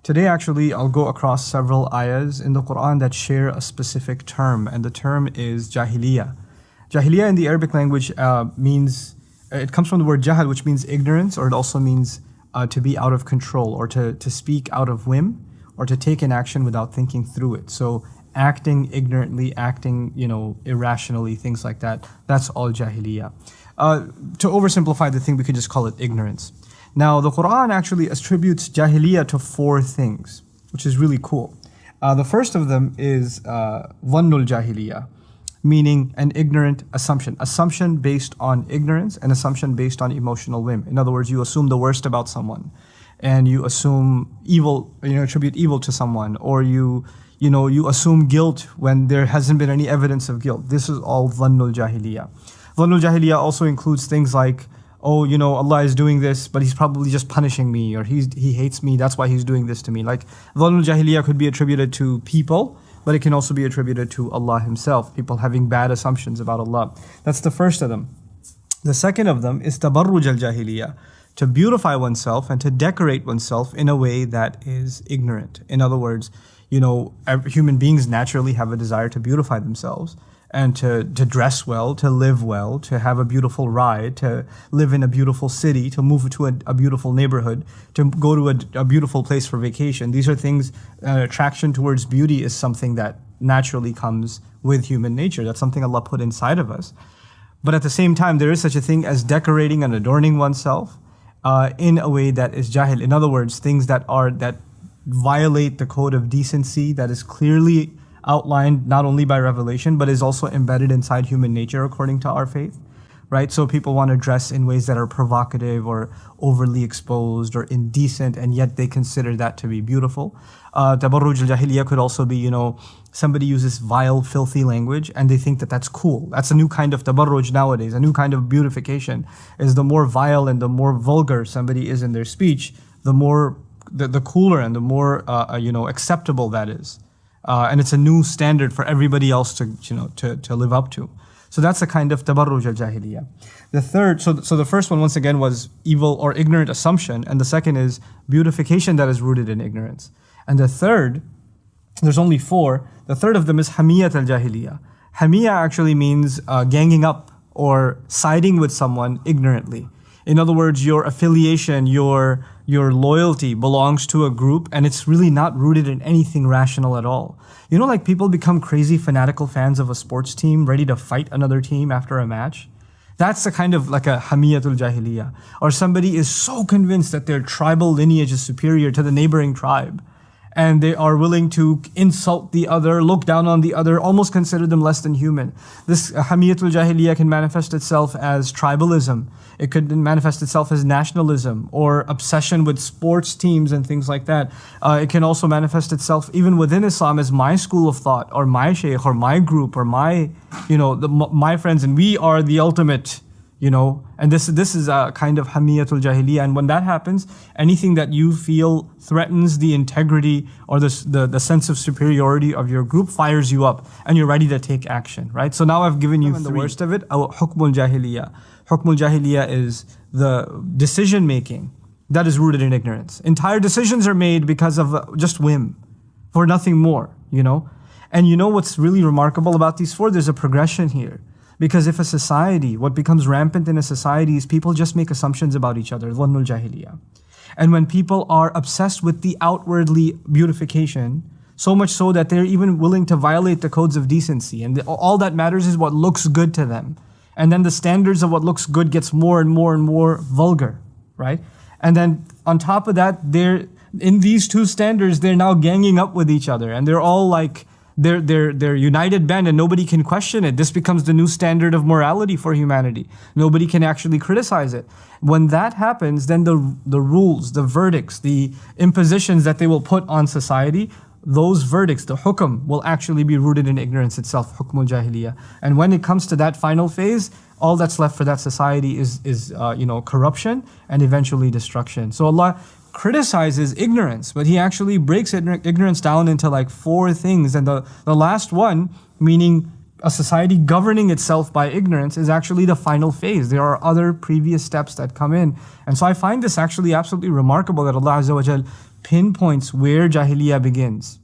Today, actually, I'll go across several ayahs in the Quran that share a specific term, and the term is Jahilliyah. Jahilliyah in the Arabic language means, it comes from the word jahal, which means ignorance, or it also means to be out of control, or to speak out of whim, or to take an action without thinking through it. So acting ignorantly, acting, irrationally, things like that, that's all Jahilliyah. To oversimplify the thing, we could just call it ignorance. Now, the Quran actually attributes Jahilliyah to 4 things, which is really cool. The first of them is Dhannul Jahilliyah, meaning an ignorant assumption. Assumption based on ignorance and assumption based on emotional whim. In other words, you assume the worst about someone, and you assume evil, attribute evil to someone, or you assume guilt when there hasn't been any evidence of guilt. This is all Dhannul Jahilliyah. Dhannul Jahilliyah also includes things like, Allah is doing this, but He's probably just punishing me, or He hates me, that's why He's doing this to me. Like, Dhannul Jahilliyah could be attributed to people, but it can also be attributed to Allah Himself, people having bad assumptions about Allah. That's the first of them. The second of them is Tabarruj al-Jahilliyah, to beautify oneself and to decorate oneself in a way that is ignorant. In other words, human beings naturally have a desire to beautify themselves, and to dress well, to live well, to have a beautiful ride, to live in a beautiful city, to move to a beautiful neighborhood, to go to a beautiful place for vacation. These are things, attraction towards beauty is something that naturally comes with human nature. That's something Allah put inside of us. But at the same time, there is such a thing as decorating and adorning oneself in a way that is jahil. In other words, things that violate the code of decency that is clearly outlined not only by revelation, but is also embedded inside human nature according to our faith, right? So people want to dress in ways that are provocative or overly exposed or indecent, and yet they consider that to be beautiful. Tabarruj al-Jahilliyah could also be, somebody uses vile, filthy language and they think that that's cool. That's a new kind of tabarruj nowadays. A new kind of beautification is the more vile and the more vulgar somebody is in their speech, the cooler and the more acceptable that is. And it's a new standard for everybody else to live up to. So that's a kind of tabarruj al-Jahilliyah. The third, so the first one once again was evil or ignorant assumption, and the second is beautification that is rooted in ignorance. And the third, there's only 4. The third of them is hamiyat al-Jahilliyah. Hamiyah actually means ganging up or siding with someone ignorantly. In other words, your affiliation, your loyalty belongs to a group, and it's really not rooted in anything rational at all. Like people become crazy fanatical fans of a sports team, ready to fight another team after a match. That's a kind of like a hamiyatul jahiliyyah. Or somebody is so convinced that their tribal lineage is superior to the neighboring tribe, and they are willing to insult the other, look down on the other, almost consider them less than human. This hamiyatul jahiliyyah can manifest itself as tribalism. It could manifest itself as nationalism or obsession with sports teams and things like that. It can also manifest itself even within Islam as my school of thought, or my shaykh, or my group, or my friends, and we are the ultimate. And this is a kind of hamiyatul jahiliyyah. And when that happens, anything that you feel threatens the integrity or the sense of superiority of your group fires you up, and you're ready to take action, right? So now I've given you 3. The worst of it, hukmul jahiliyyah. Hukmul jahiliyyah is the decision making that is rooted in ignorance. Entire decisions are made because of just whim, for nothing more, And what's really remarkable about these 4? There's a progression here. Because if a society, what becomes rampant in a society is people just make assumptions about each other, dhannul jahiliyyah. And when people are obsessed with the outwardly beautification, so much so that they're even willing to violate the codes of decency, and all that matters is what looks good to them. And then the standards of what looks good gets more and more and more vulgar, right? And then on top of that, in these 2 standards, they're now ganging up with each other, and they're all like, they're united band, and nobody can question it. This becomes the new standard of morality for humanity. Nobody can actually criticize it. When that happens, then the rules, the verdicts, the impositions that they will put on society, those verdicts, the hukm, will actually be rooted in ignorance itself, hukmul jahiliyyah. And when it comes to that final phase, all that's left for that society is corruption and eventually destruction. So Allah criticizes ignorance, but He actually breaks ignorance down into like 4 things. And the last one, meaning a society governing itself by ignorance is actually the final phase. There are other previous steps that come in. And so I find this actually absolutely remarkable that Allah Azza wa Jal pinpoints where Jahiliyyah begins.